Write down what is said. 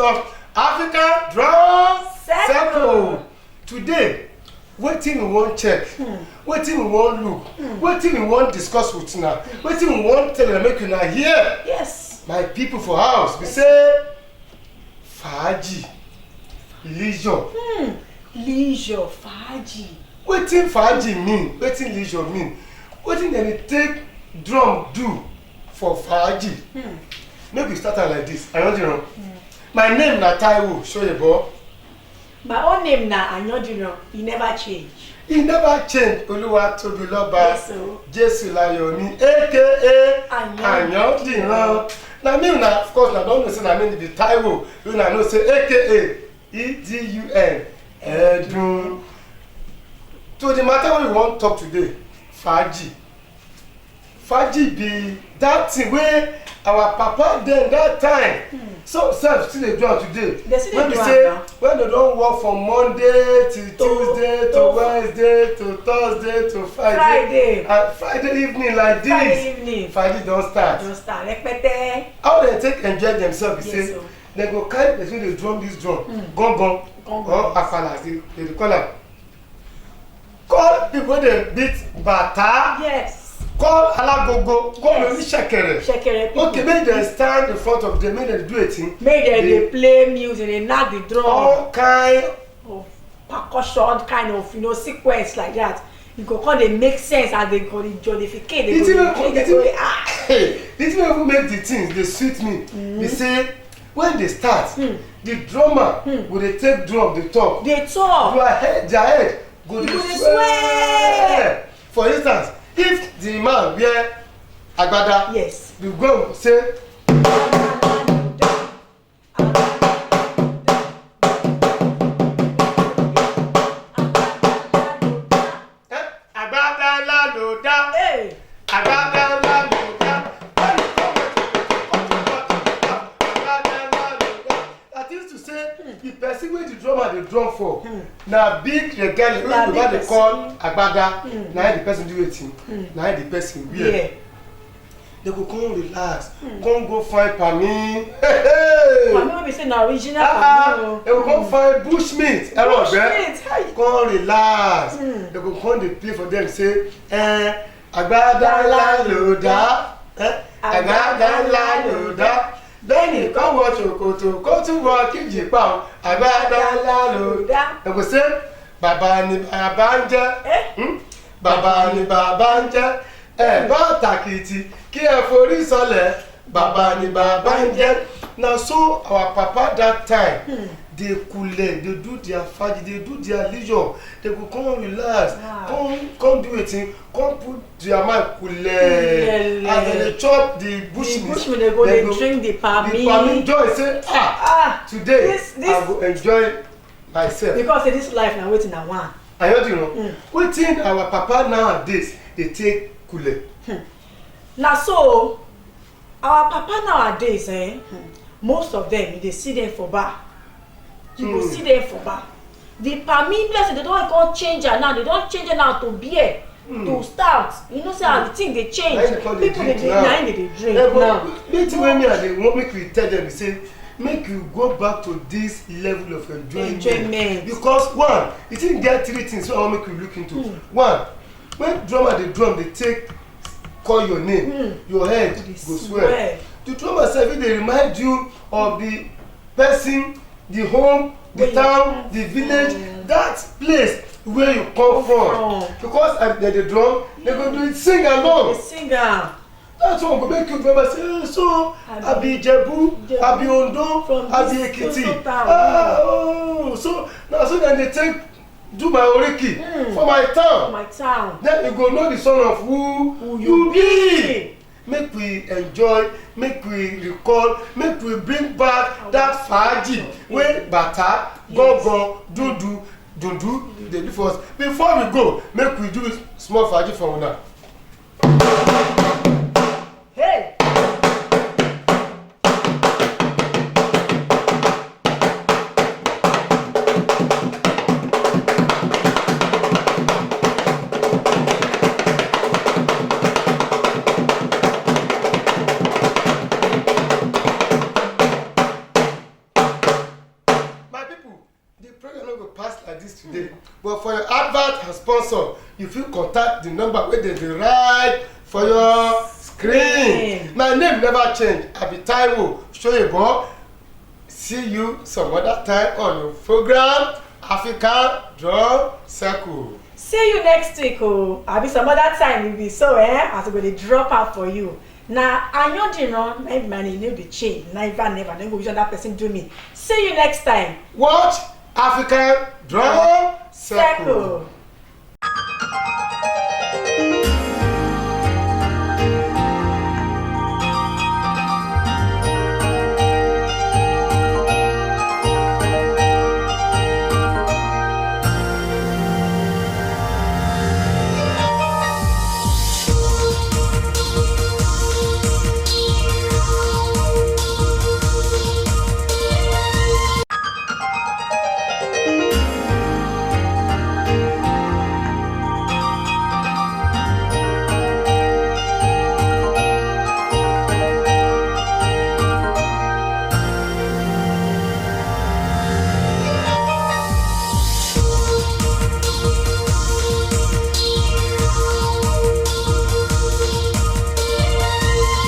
of African Drum Circle. Today, wetin we wan check, wetin we wan look, wetin we wan discuss with una, wetin we wan tell una make una hear. Yes. My people for house, we say fàájì, leisure. Leisure, fàájì. Wetin fàájì mean? Wetin leisure mean? Wetin dem dey take drum do for fàájì? Make we start am like this. Ayodiro. My name na Taiwo Soyebo. My own name na Ayodiro. E never change. E never change. Oluwatobiloba. Yes, so. Jesu Layomi, aka Ayodiro. Na me una, of course, na don know say na me be Taiwo. Una know say aka Edun. Edun. To the matter wey we wan talk today, fàájì. Fàájì be that thing wey our papa dem that time so sef still dey do am today. When be say when they don work from Monday to Tuesday to Wednesday to Thursday to Friday and Friday evening like this, Friday don start. Rẹpẹtẹ. How dem take enjoy themselves be say dem go carry person dey drum this drum gangan or apala as they dey call am. Call people wey dey beat bata. Yes. Call alagogo, call oníṣẹ̀kẹ̀rẹ̀. Ṣẹ̀kẹ̀rẹ̀ people. Okay, make dem stand in front of them, make dem do a thing. Make dem dey play music, dey knack the drum. All kind of percussion, kind of, sequence like that. You go come dey make sense as they go dey jollificate. They go dey ah. This wey even make the things dey sweet me. Be say when they start, the drummer go dey take drum dey talk. Dey talk. Their head go dey swell. For instance, if the man wear agbada, yes, the gong say agbada la lo da, agbada la lo da. That is to say, the person wey the drummer dey drum for na big regalia wey Yoruba dey call agbada. Na the person do wetin, na the person wear. They go come relax, come go find pami. Pami wey be say na original pami. They go come find bushmeat. Come relax. They go come dey play for them say, agbada la lo da, agbada la lo da. Bẹ́ẹ̀ni kan wọ ṣòkòtò kó tún wọ kíjì pa ọ́, agbada la lo da. They go say, bàbá ni bàbá ń jẹ́, bàbá ni bàbá ń jẹ́, bá tàkìtì kí ẹ forí sọlẹ̀, bàbá ni bàbá ń jẹ́. Na so our papa that time dey coole, dey do their fàájì, dey do their leisure, dey go come relax, come do wetin, come put their mind coole. As dem dey chop the bushmeat, dey go dey drink the pami. The pami joy say today I go enjoy myself. Because this life na wetin I want. Ayodiro, wetin our papa nowadays dey take coole. Na so our papa nowadays most of them you dey see them for bar. You go see them for bar. The pami blessing they don come change am now. They don change am now to beer, to stout. You know say how the thing dey change. People dey drink now. They dey drink now. Wetin wey me I dey want make we tell them be say make you go back to this level of enjoyment. Because one, the thing get three things wey I wan make you look into. One, when drummer dey drum dey take call your name, your head go swell. The drummer sef dey remind you of the person, the home, the town, the village, that place where you come from. Because as dem dey drum, they go do it sing along. Sing am. That's one go make you remember say so I be Ijebu, I be Ondo, I be Ekiti. So na so dem dey take do my oriki for my town. Then you go know the son of who you be. Make we enjoy, make we recall, make we bring back that fàájì wey bata, gangan, dudu dey do for us. Before we go, make we do small fàájì for una. Hey! sponsor, you fit contact the number wey dem dey write for your screen. My name never change. I be Taiwo Soyebo. See you some other time on your program, African Drum Circle. See you next week, oh. Abi some other time will be so, as we go drop out for you. Now, I know you know, my money no be change. Never, then go use that person do me. See you next time. Watch African Drum Circle.